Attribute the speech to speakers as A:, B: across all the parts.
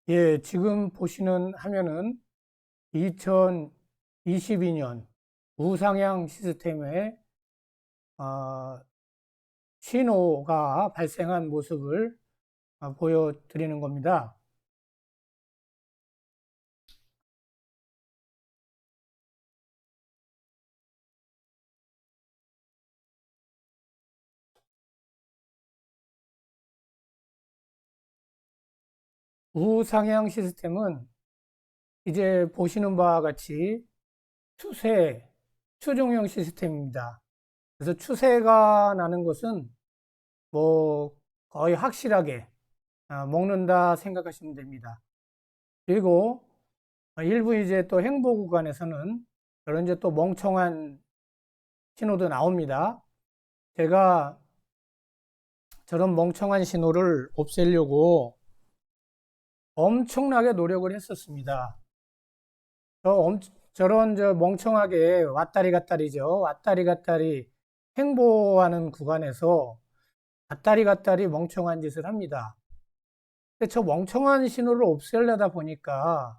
A: 예, 지금 보시는 화면은 2022년 우상향 시스템의 신호가 발생한 모습을 보여드리는 겁니다. 우상향 시스템은 이제 보시는 바와 같이 추세, 추종형 시스템입니다. 그래서 추세가 나는 것은 뭐 거의 확실하게 먹는다 생각하시면 됩니다. 그리고 일부 이제 또 행보 구간에서는 그런 이제 또 멍청한 신호도 나옵니다. 제가 저런 멍청한 신호를 없애려고 엄청나게 노력을 했었습니다. 저런 멍청하게 왔다리 갔다리죠. 왔다리 갔다리 행보하는 구간에서 왔다리 갔다리 멍청한 짓을 합니다. 근데 저 멍청한 신호를 없애려다 보니까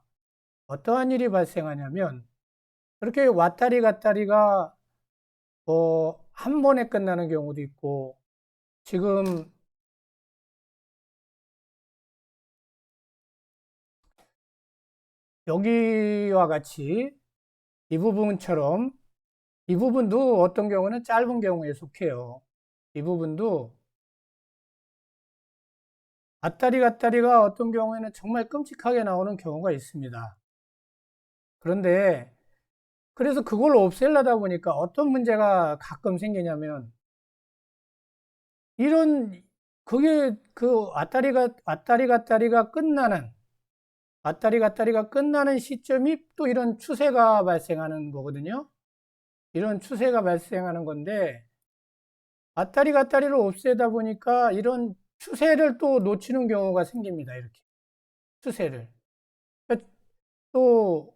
A: 어떠한 일이 발생하냐면 그렇게 왔다리 갔다리가 한 번에 끝나는 경우도 있고 지금 여기와 같이 이 부분처럼 이 부분도 어떤 경우는 짧은 경우에 속해요. 이 부분도 왔다리 갔다리가 어떤 경우에는 정말 끔찍하게 나오는 경우가 있습니다. 그런데 그래서 그걸 없애려다 보니까 어떤 문제가 가끔 생기냐면 이런 그게 그 왔다리 갔다리가 끝나는 시점이 또 이런 추세가 발생하는 거거든요. 이런 추세가 발생하는 건데 왔다리 갔다리를 없애다 보니까 이런 추세를 또 놓치는 경우가 생깁니다. 이렇게 추세를. 또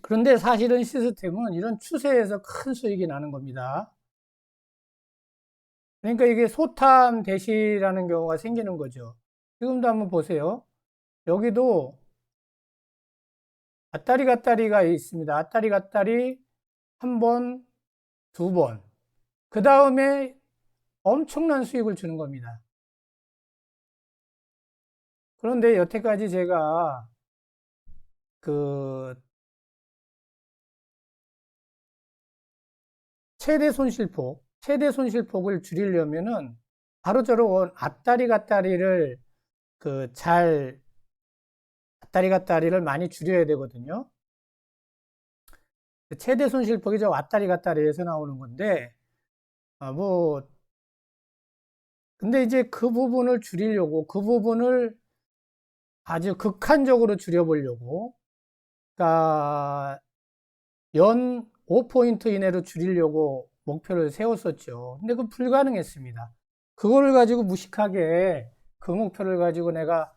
A: 그런데 사실은 시스템은 이런 추세에서 큰 수익이 나는 겁니다. 그러니까 이게 소탐 대시라는 경우가 생기는 거죠. 지금도 한번 보세요. 여기도 왔다리 갔다리가 있습니다. 왔다리 갔다리 한 번, 두 번. 그 다음에 엄청난 수익을 주는 겁니다. 그런데 여태까지 제가 그 최대 손실폭을 줄이려면은 바로 저런 왔다리 갔다리를 많이 줄여야 되거든요. 최대 손실폭이 저 왔다리 갔다리에서 나오는 건데, 뭐, 근데 이제 그 부분을 줄이려고, 그 부분을 아주 극한적으로 줄여보려고, 그러니까 연 5포인트 이내로 줄이려고 목표를 세웠었죠. 근데 그 불가능했습니다. 그거를 가지고 무식하게 그 목표를 가지고 내가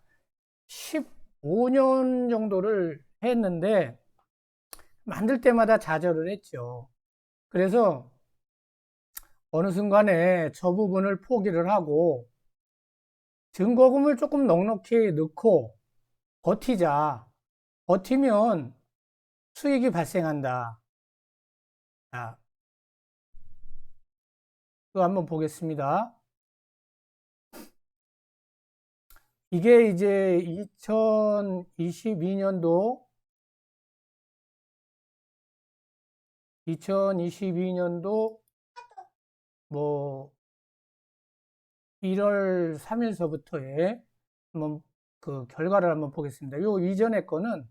A: 15년 정도를 했는데 만들 때마다 좌절을 했죠. 그래서 어느 순간에 저 부분을 포기를 하고 증거금을 조금 넉넉히 넣고 버티자. 버티면 수익이 발생한다. 자, 이거 한번 보겠습니다. 이게 이제 2022년도 뭐 1월 3일서부터의 한번 그 결과를 한번 보겠습니다. 요 이전의 거는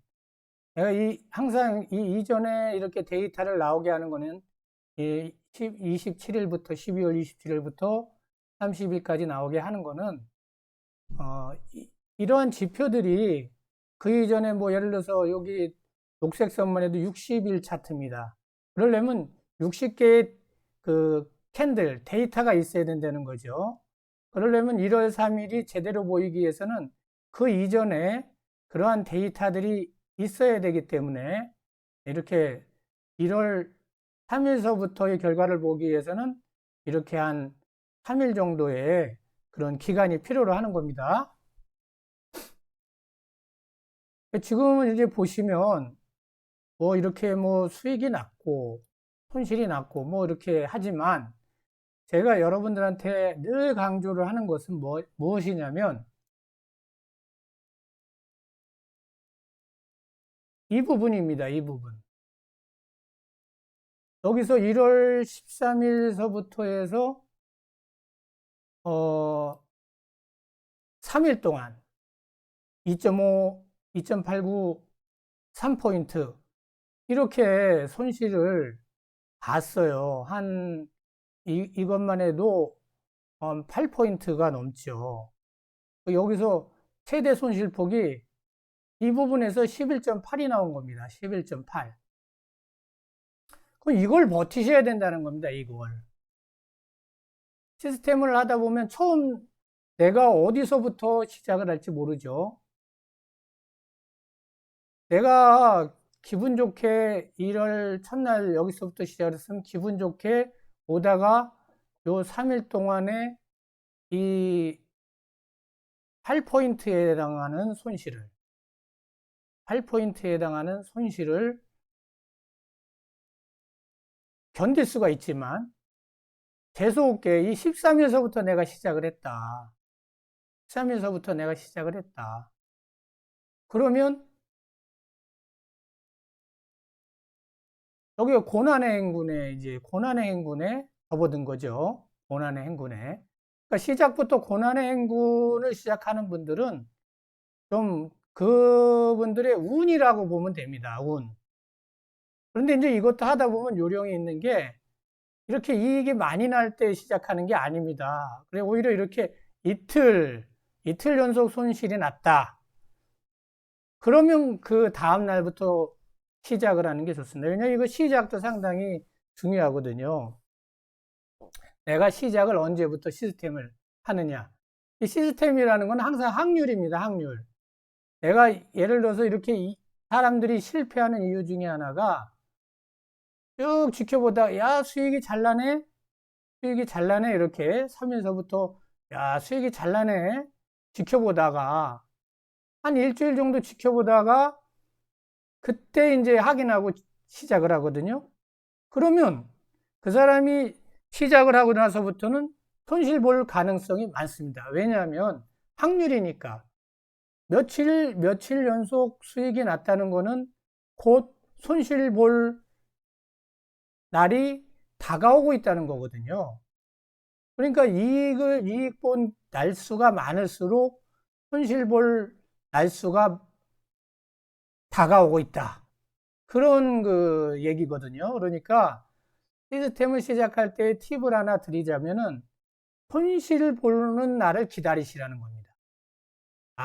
A: 내가 항상 이 이전에 이렇게 데이터를 나오게 하는 거는 27일부터 12월 27일부터 30일까지 나오게 하는 거는 이러한 지표들이 그 이전에 뭐 예를 들어서 여기 녹색 선만 해도 60일 차트입니다. 그러려면 60개의 그 캔들 데이터가 있어야 된다는 거죠. 그러려면 1월 3일이 제대로 보이기 위해서는 그 이전에 그러한 데이터들이 있어야 되기 때문에 이렇게 1월 3일서부터의 결과를 보기 위해서는 이렇게 한 3일 정도의 그런 기간이 필요로 하는 겁니다. 지금은 이제 보시면 뭐 이렇게 뭐 수익이 났고 손실이 났고 뭐 이렇게 하지만 제가 여러분들한테 늘 강조를 하는 것은 무엇이냐면 이 부분입니다. 이 부분. 여기서 1월 13일서부터 해서 3일 동안 2.5, 2.89, 3포인트 이렇게 손실을 봤어요. 이것만 해도 8포인트가 넘죠. 여기서 최대 손실폭이 이 부분에서 11.8이 나온 겁니다. 11.8. 그럼 이걸 버티셔야 된다는 겁니다. 이걸. 시스템을 하다 보면 처음 내가 어디서부터 시작을 할지 모르죠. 내가 기분 좋게 1월 첫날 여기서부터 시작을 했으면 기분 좋게 오다가 요 3일 동안에 이 8포인트에 해당하는 손실을 8포인트에 해당하는 손실을 견딜 수가 있지만 재수없게 이 13일서부터 내가 시작을 했다. 13일서부터 내가 시작을 했다. 그러면 여기가 고난의 행군에 이제 고난의 행군에 접어든 거죠. 고난의 행군에. 그러니까 시작부터 고난의 행군을 시작하는 분들은 좀 그분들의 운이라고 보면 됩니다. 운. 그런데 이제 이것도 하다 보면 요령이 있는 게 이렇게 이익이 많이 날 때 시작하는 게 아닙니다. 그래 오히려 이렇게 이틀 연속 손실이 났다. 그러면 그 다음 날부터 시작을 하는 게 좋습니다. 왜냐하면 이거 시작도 상당히 중요하거든요. 내가 시작을 언제부터 시스템을 하느냐. 이 시스템이라는 건 항상 확률입니다. 확률. 내가 예를 들어서 이렇게 사람들이 실패하는 이유 중에 하나가 쭉 지켜보다 야 수익이 잘 나네 수익이 잘 나네 이렇게 3일서부터 야 수익이 잘 나네 지켜보다가 한 일주일 정도 지켜보다가 그때 이제 확인하고 시작을 하거든요. 그러면 그 사람이 시작을 하고 나서부터는 손실 볼 가능성이 많습니다. 왜냐하면 확률이니까 며칠 연속 수익이 났다는 거는 곧 손실 볼 날이 다가오고 있다는 거거든요. 그러니까 이익 본 날수가 많을수록 손실 볼 날수가 다가오고 있다. 그런 그 얘기거든요. 그러니까 시스템을 시작할 때 팁을 하나 드리자면은 손실 보는 날을 기다리시라는 겁니다.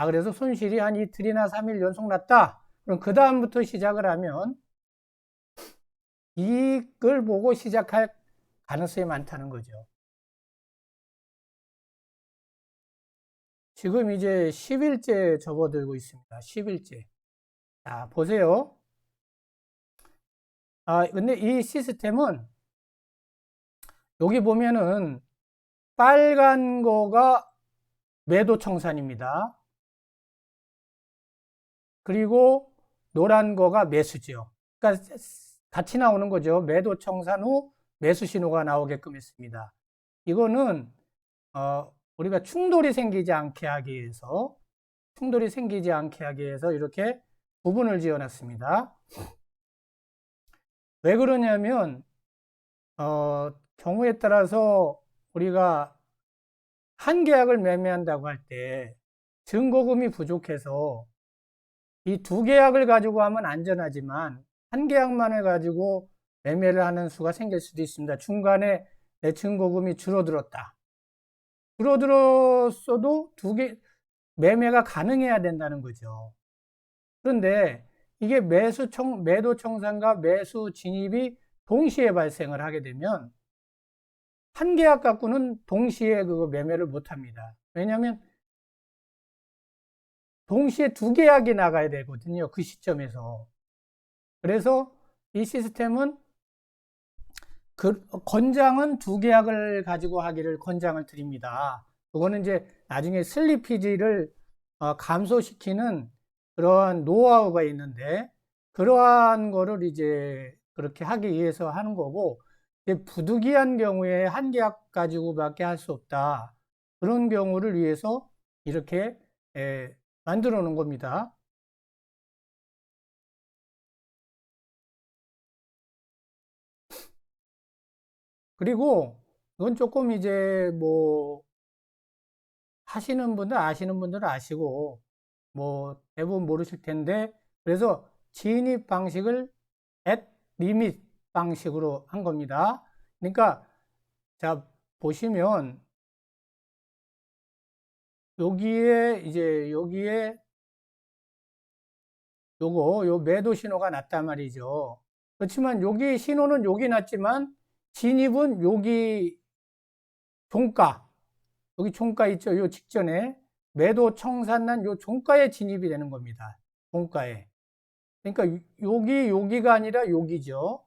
A: 그래서 손실이 한 이틀이나 3일 연속 났다. 그럼 그 다음부터 시작을 하면 이익을 보고 시작할 가능성이 많다는 거죠. 지금 이제 10일째 접어들고 있습니다. 10일째. 자, 보세요. 근데 이 시스템은 여기 보면은 빨간 거가 매도 청산입니다. 그리고 노란 거가 매수죠. 그러니까 같이 나오는 거죠. 매도 청산 후 매수 신호가 나오게끔 했습니다. 이거는 우리가 충돌이 생기지 않게 하기 위해서 이렇게 부분을 지어 놨습니다. 왜 그러냐면 경우에 따라서 우리가 한 계약을 매매한다고 할 때 증거금이 부족해서 이 두 계약을 가지고 하면 안전하지만 한 계약만 해가지고 매매를 하는 수가 생길 수도 있습니다. 중간에 내 증거금이 줄어들었다. 줄어들었어도 매매가 가능해야 된다는 거죠. 그런데 이게 매도 청산과 매수 진입이 동시에 발생을 하게 되면 한 계약 갖고는 동시에 그거 매매를 못 합니다. 왜냐하면 동시에 두 계약이 나가야 되거든요. 그 시점에서. 그래서 이 시스템은 권장은 두 계약을 가지고 하기를 권장을 드립니다. 그거는 이제 나중에 슬리피지를 감소시키는 그러한 노하우가 있는데 그러한 거를 이제 그렇게 하기 위해서 하는 거고 부득이한 경우에 한 계약 가지고밖에 할 수 없다. 그런 경우를 위해서 이렇게 만들어 놓은 겁니다. 그리고 이건 조금 이제 뭐 하시는 분들 아시는 분들은 아시고 뭐 대부분 모르실 텐데 그래서 진입 방식을 at limit 방식으로 한 겁니다. 그러니까 자 보시면 여기에 이제 여기에 요 매도 신호가 났단 말이죠. 그렇지만 여기 신호는 여기 났지만 진입은 여기 종가 여기 종가 있죠. 요 직전에 매도 청산난 요 종가에 진입이 되는 겁니다. 종가에. 그러니까 여기가 아니라 여기죠.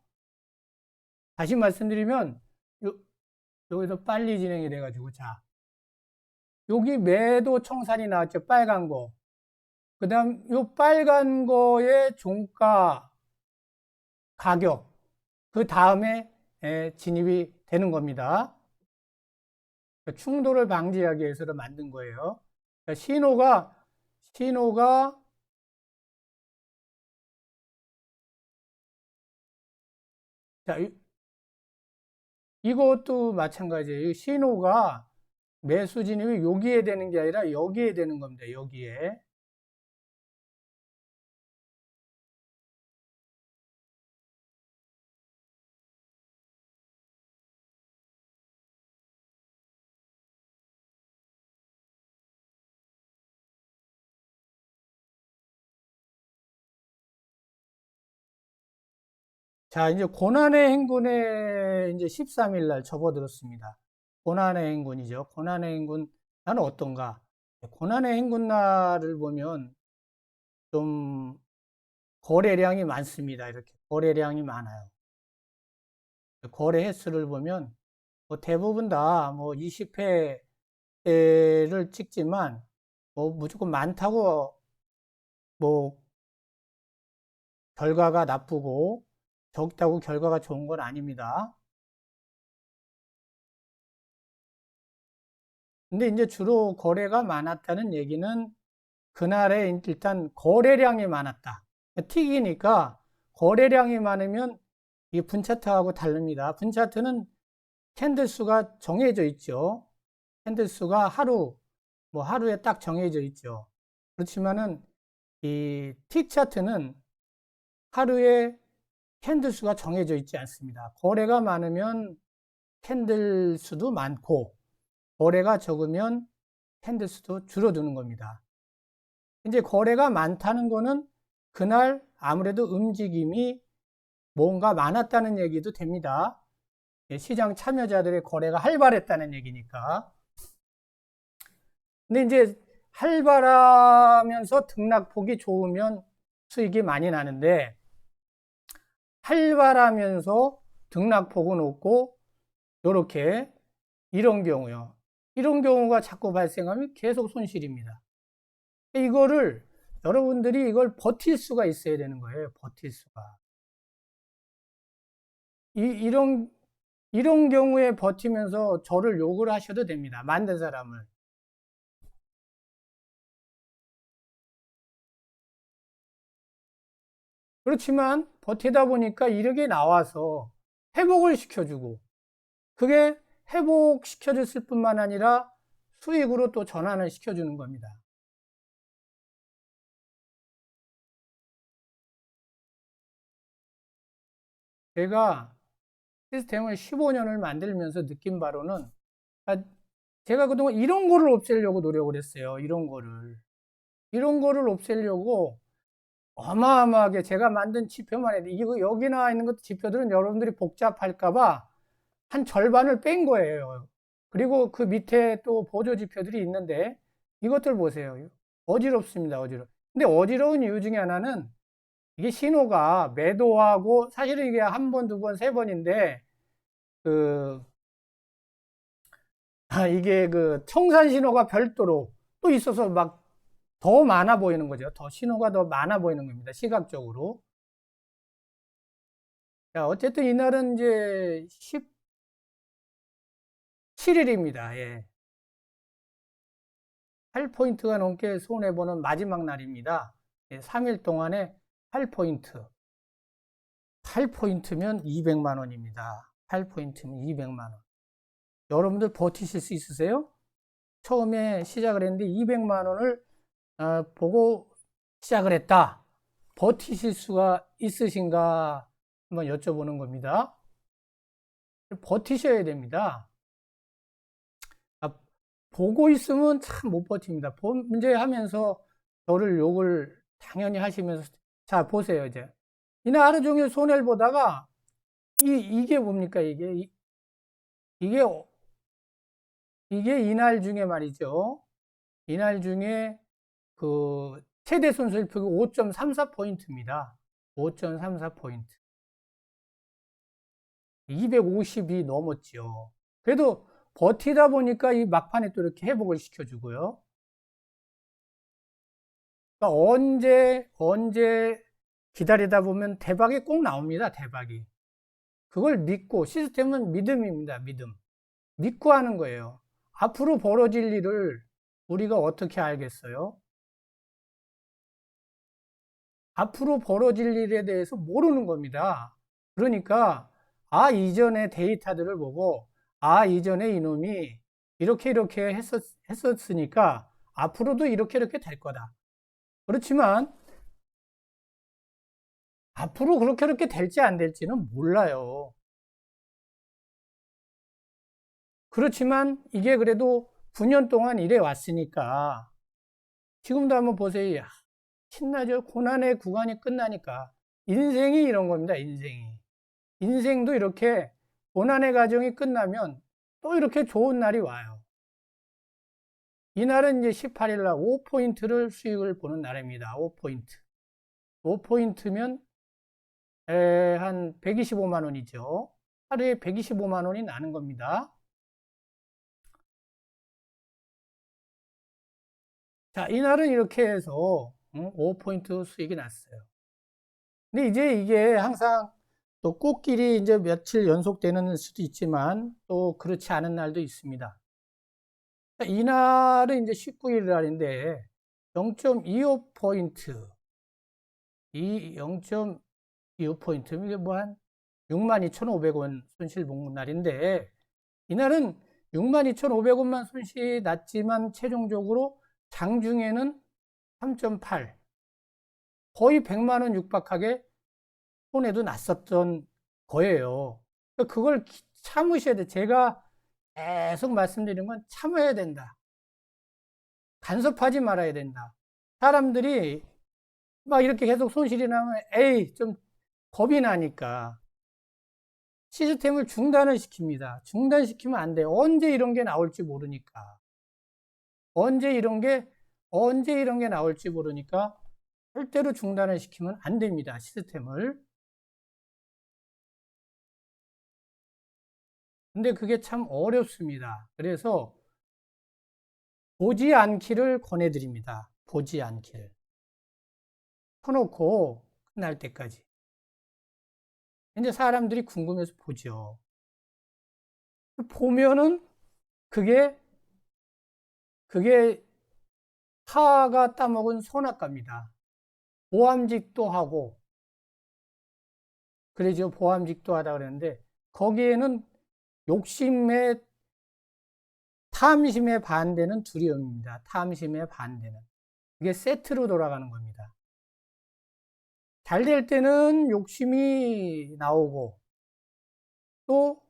A: 다시 말씀드리면 여기서 빨리 진행이 돼가지고 자 여기 매도 청산이 나왔죠. 빨간 거. 그 다음 요 빨간 거의 종가 가격 그 다음에 진입이 되는 겁니다. 충돌을 방지하기 위해서 만든 거예요. 신호가 자, 이것도 마찬가지예요. 신호가 매수 진입이 여기에 되는 게 아니라 여기에 되는 겁니다. 여기에. 자, 이제 고난의 행군에 이제 13일 날 접어들었습니다. 고난의 행군이죠. 고난의 행군, 나는 어떤가? 고난의 행군 날을 보면 좀 거래량이 많습니다. 이렇게 거래량이 많아요. 거래 횟수를 보면 뭐 대부분 다 뭐 20회를 찍지만 뭐 무조건 많다고 뭐 결과가 나쁘고 적다고 결과가 좋은 건 아닙니다. 근데 이제 주로 거래가 많았다는 얘기는 그날에 일단 거래량이 많았다. 틱이니까 거래량이 많으면 이 분차트하고 다릅니다. 분차트는 캔들 수가 정해져 있죠. 캔들 수가 뭐 하루에 딱 정해져 있죠. 그렇지만은 이 틱 차트는 하루에 캔들 수가 정해져 있지 않습니다. 거래가 많으면 캔들 수도 많고, 거래가 적으면 캔들 수도 줄어드는 겁니다. 이제 거래가 많다는 거는 그날 아무래도 움직임이 뭔가 많았다는 얘기도 됩니다. 시장 참여자들의 거래가 활발했다는 얘기니까. 근데 이제 활발하면서 등락폭이 좋으면 수익이 많이 나는데 활발하면서 등락폭은 없고 이렇게 이런 경우요. 이런 경우가 자꾸 발생하면 계속 손실입니다. 이거를 여러분들이 이걸 버틸 수가 있어야 되는 거예요. 버틸 수가. 이런 이런 경우에 버티면서 저를 욕을 하셔도 됩니다. 만든 사람을. 그렇지만 버티다 보니까 이렇게 나와서 회복을 시켜주고 그게 회복시켜줬을 뿐만 아니라 수익으로 또 전환을 시켜주는 겁니다. 제가 시스템을 15년을 만들면서 느낀 바로는 아, 제가 그동안 이런 거를 없애려고 노력을 했어요. 이런 거를 없애려고 어마어마하게 제가 만든 지표만 해도 이거 여기 나와 있는 것 지표들은 여러분들이 복잡할까봐 한 절반을 뺀 거예요. 그리고 그 밑에 또 보조 지표들이 있는데 이것들 보세요. 어지럽습니다. 근데 어지러운 이유 중에 하나는 이게 신호가 매도하고 사실은 이게 한 번, 두 번, 세 번인데 그 이게 그 청산 신호가 별도로 또 있어서 막 더 많아 보이는 거죠. 더 신호가 더 많아 보이는 겁니다. 시각적으로. 자, 어쨌든 이날은 이제 17일입니다. 예. 8포인트가 넘게 손해보는 마지막 날입니다. 예, 3일 동안에 8포인트. 8포인트면 200만 원입니다. 8포인트면 200만 원. 여러분들 버티실 수 있으세요? 처음에 시작을 했는데 200만 원을 보고 시작을 했다. 버티실 수가 있으신가 한번 여쭤보는 겁니다. 버티셔야 됩니다. 보고 있으면 참 못 버팁니다. 문제 하면서 저를 욕을 당연히 하시면서, 자, 보세요, 이제. 이날 하루 종일 손해를 보다가, 이게 뭡니까, 이게? 이게, 이게 이날 중에 말이죠. 이날 중에 그 최대 손실폭이 5.34포인트입니다. 5.34포인트. 250이 넘었죠. 그래도 버티다 보니까 이 막판에 또 이렇게 회복을 시켜주고요. 그러니까 언제 기다리다 보면 대박이 꼭 나옵니다. 대박이. 그걸 믿고, 시스템은 믿음입니다. 믿음. 믿고 하는 거예요. 앞으로 벌어질 일을 우리가 어떻게 알겠어요? 앞으로 벌어질 일에 대해서 모르는 겁니다. 그러니까, 이전의 데이터들을 보고, 이전에 이놈이 이렇게 했었으니까, 앞으로도 이렇게 될 거다. 그렇지만, 앞으로 그렇게 될지 안 될지는 몰라요. 그렇지만, 이게 그래도 9년 동안 이래 왔으니까, 지금도 한번 보세요. 야, 신나죠? 고난의 구간이 끝나니까. 인생이 이런 겁니다, 인생이. 인생도 이렇게 고난의 과정이 끝나면 또 이렇게 좋은 날이 와요. 이날은 이제 18일 날 5포인트를 수익을 보는 날입니다. 5포인트. 5포인트면 한 125만 원이죠. 하루에 125만 원이 나는 겁니다. 자, 이날은 이렇게 해서 5포인트 수익이 났어요. 근데 이제 이게 항상 또 꽃길이 이제 며칠 연속되는 수도 있지만 또 그렇지 않은 날도 있습니다. 이날은 이제 19일 날인데 0.25포인트, 0.25포인트, 이게 뭐 한 62,500원 손실 본 날인데 이날은 62,500원만 손실이 났지만 최종적으로 장중에는 3.8, 거의 100만 원 육박하게 손해도 났었던 거예요. 그걸 참으셔야 돼. 제가 계속 말씀드리는 건 참아야 된다. 간섭하지 말아야 된다. 사람들이 막 이렇게 계속 손실이 나면 에이 좀 겁이 나니까 시스템을 중단을 시킵니다. 중단시키면 안 돼요. 언제 이런 게 나올지 모르니까. 언제 이런 게 나올지 모르니까 절대로 중단을 시키면 안 됩니다. 시스템을. 근데 그게 참 어렵습니다. 그래서 보지 않기를 권해드립니다. 보지 않기를. 켜놓고 끝날 때까지. 이제 사람들이 궁금해서 보죠. 보면은 그게 타가 따먹은 선악과입니다. 보암직도 하고, 그러죠. 보암직도 하다 그랬는데, 거기에는 욕심의, 탐심의 반대는 두려움입니다. 탐심의 반대는. 이게 세트로 돌아가는 겁니다. 잘 될 때는 욕심이 나오고, 또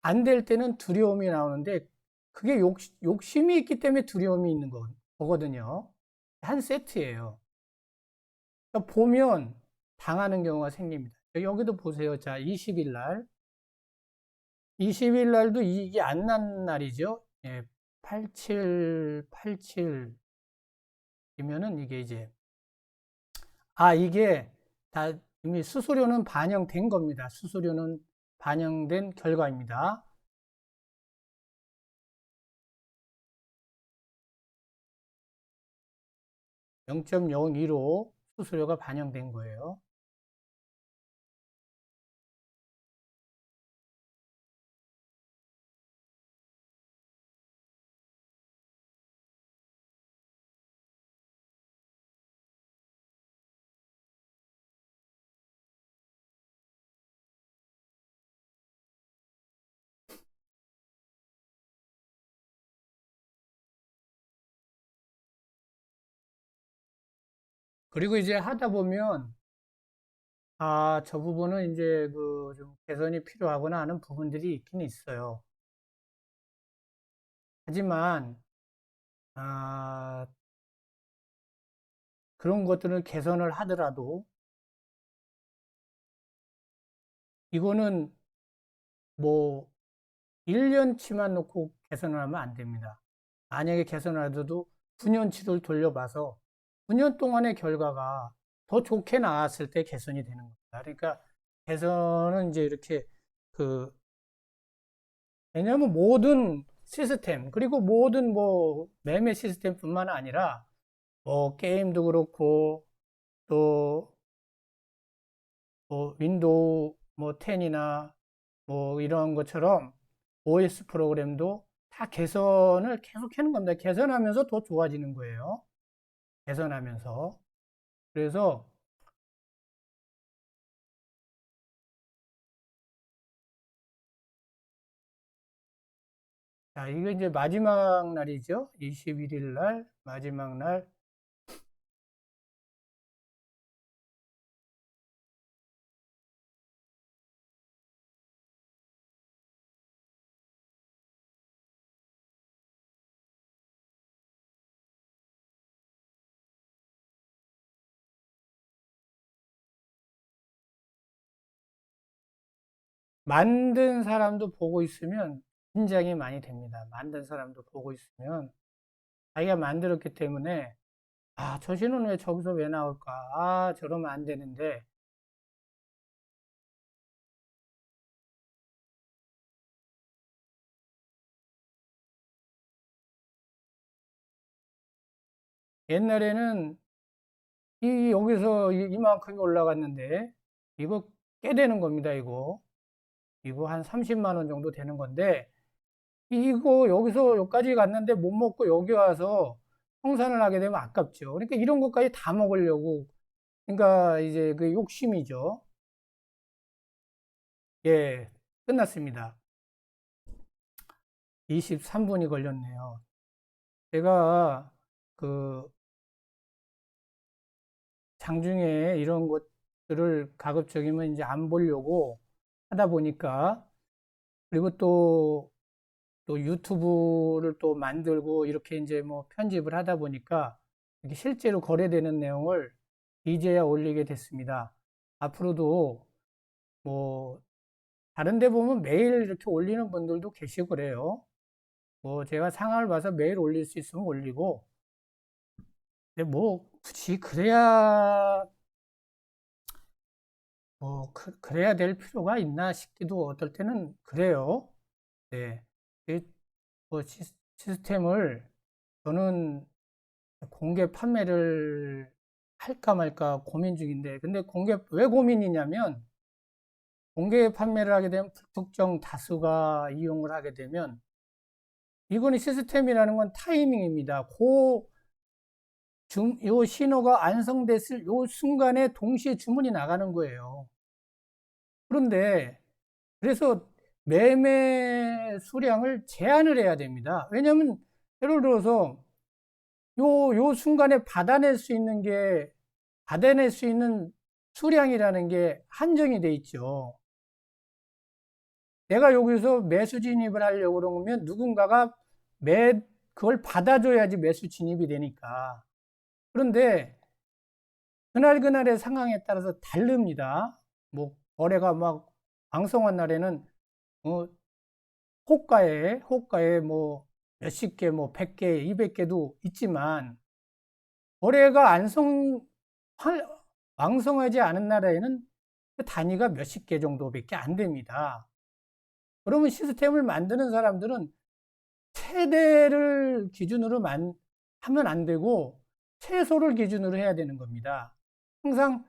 A: 안 될 때는 두려움이 나오는데, 그게 욕심이 있기 때문에 두려움이 있는 거거든요. 한 세트예요. 그러니까 보면 당하는 경우가 생깁니다. 여기도 보세요. 자, 20일 날. 20일 날도 이게 안 난 날이죠. 예, 87이면은 이게 이제, 이게 다 이미 수수료는 반영된 겁니다. 수수료는 반영된 결과입니다. 0.02로 수수료가 반영된 거예요. 그리고 이제 하다 보면 저 부분은 이제 그 좀 개선이 필요하거나 하는 부분들이 있긴 있어요. 하지만 아, 그런 것들을 개선을 하더라도 이거는 뭐 1년치만 놓고 개선을 하면 안 됩니다. 만약에 개선을 하더라도 9년치를 돌려봐서 9년 동안의 결과가 더 좋게 나왔을 때 개선이 되는 겁니다. 그러니까 개선은 이제 이렇게 그 왜냐하면 모든 시스템 그리고 모든 뭐 매매 시스템뿐만 아니라 뭐 게임도 그렇고 또 뭐 윈도우 뭐 10이나 뭐 이런 것처럼 OS 프로그램도 다 개선을 계속 하는 겁니다. 개선하면서 더 좋아지는 거예요. 개선하면서. 그래서 자, 이거 이제 마지막 날이죠. 21일 날 마지막 날 만든 사람도 보고 있으면 긴장이 많이 됩니다. 만든 사람도 보고 있으면 자기가 만들었기 때문에 저 신호는 왜 저기서 왜 나올까? 저러면 안 되는데 옛날에는 여기서 이만큼이 올라갔는데 이거 꽤 되는 겁니다. 이거 한 30만 원 정도 되는 건데 이거 여기서 여기까지 갔는데 못 먹고 여기 와서 청산을 하게 되면 아깝죠. 그러니까 이런 것까지 다 먹으려고 그러니까 이제 그 욕심이죠. 예, 끝났습니다. 23분이 걸렸네요. 제가 그 장중에 이런 것들을 가급적이면 이제 안 보려고 하다 보니까 그리고 또 유튜브를 또 만들고 이렇게 이제 뭐 편집을 하다 보니까 이렇게 실제로 거래되는 내용을 이제야 올리게 됐습니다. 앞으로도 뭐 다른 데 보면 매일 이렇게 올리는 분들도 계시고 그래요. 뭐 제가 상황을 봐서 매일 올릴 수 있으면 올리고 근데 뭐 굳이 그래야 뭐 그래야 될 필요가 있나 싶기도 어떨 때는 그래요. 네. 뭐 시스템을 저는 공개 판매를 할까 말까 고민 중인데, 근데 왜 고민이냐면, 공개 판매를 하게 되면 불특정 다수가 이용을 하게 되면, 이거는 시스템이라는 건 타이밍입니다. 요 신호가 완성됐을 요 순간에 동시에 주문이 나가는 거예요. 그런데, 그래서 매매 수량을 제한을 해야 됩니다. 왜냐하면, 예를 들어서, 요 순간에 받아낼 수 있는 수량이라는 게 한정이 돼 있죠. 내가 여기서 매수 진입을 하려고 그러면 누군가가 그걸 받아줘야지 매수 진입이 되니까. 그런데 그날그날의 상황에 따라서 다릅니다. 뭐, 거래가 막 왕성한 날에는, 어, 호가에 뭐, 몇십 개, 뭐, 100개, 200개도 있지만, 거래가 왕성하지 않은 나라에는 그 단위가 몇십 개 정도밖에 안 됩니다. 그러면 시스템을 만드는 사람들은 최대를 기준으로 하면 안 되고 최소를 기준으로 해야 되는 겁니다. 항상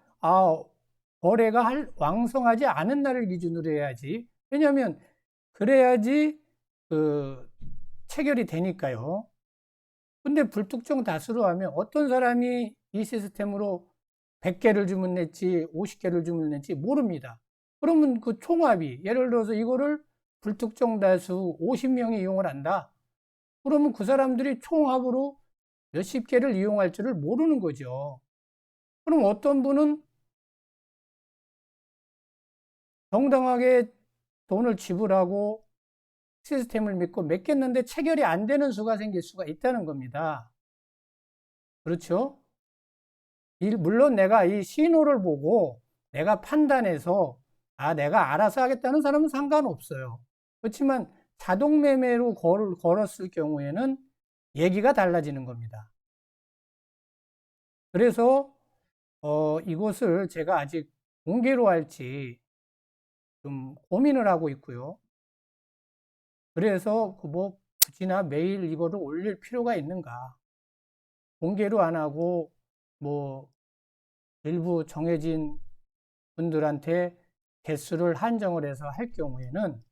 A: 거래가 왕성하지 않은 날을 기준으로 해야지. 왜냐하면 그래야지 그 체결이 되니까요. 근데 불특정 다수로 하면 어떤 사람이 이 시스템으로 100개를 주문했지 50개를 주문했지 모릅니다. 그러면 그 총합이 예를 들어서 이거를 불특정 다수 50명이 이용을 한다. 그러면 그 사람들이 총합으로 몇십 개를 이용할 줄을 모르는 거죠. 그럼 어떤 분은 정당하게 돈을 지불하고 시스템을 믿고 맡겼는데 체결이 안 되는 수가 생길 수가 있다는 겁니다. 그렇죠? 물론 내가 이 신호를 보고 내가 판단해서 내가 알아서 하겠다는 사람은 상관없어요. 그렇지만 자동 매매로 걸었을 경우에는 얘기가 달라지는 겁니다. 그래서 이것을 제가 아직 공개로 할지 좀 고민을 하고 있고요. 그래서 뭐 굳이나 매일 이거를 올릴 필요가 있는가? 공개로 안 하고 뭐 일부 정해진 분들한테 개수를 한정을 해서 할 경우에는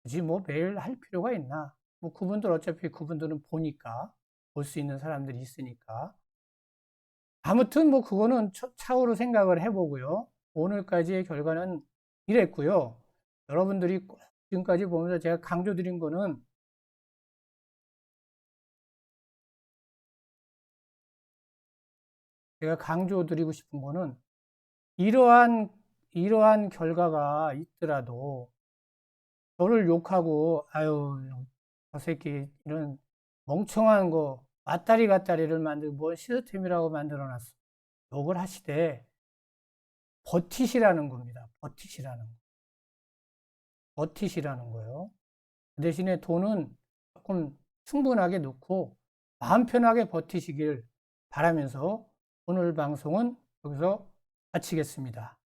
A: 굳이 뭐 매일 할 필요가 있나? 뭐 그분들 어차피 그분들은 보니까 볼 수 있는 사람들이 있으니까 아무튼 뭐 그거는 차후로 생각을 해보고요. 오늘까지의 결과는 이랬고요. 여러분들이 지금까지 보면서 제가 강조드린 거는 제가 강조드리고 싶은 거는 이러한 결과가 있더라도 저를 욕하고 아유 저 새끼 이런 멍청한 거 왔다리 갔다리를 만들고 뭘 시스템이라고 만들어 놨어. 욕을 하시되 버티시라는 겁니다. 버티시라는 거. 버티시라는 거예요. 그 대신에 돈은 조금 충분하게 넣고 마음 편하게 버티시길 바라면서 오늘 방송은 여기서 마치겠습니다.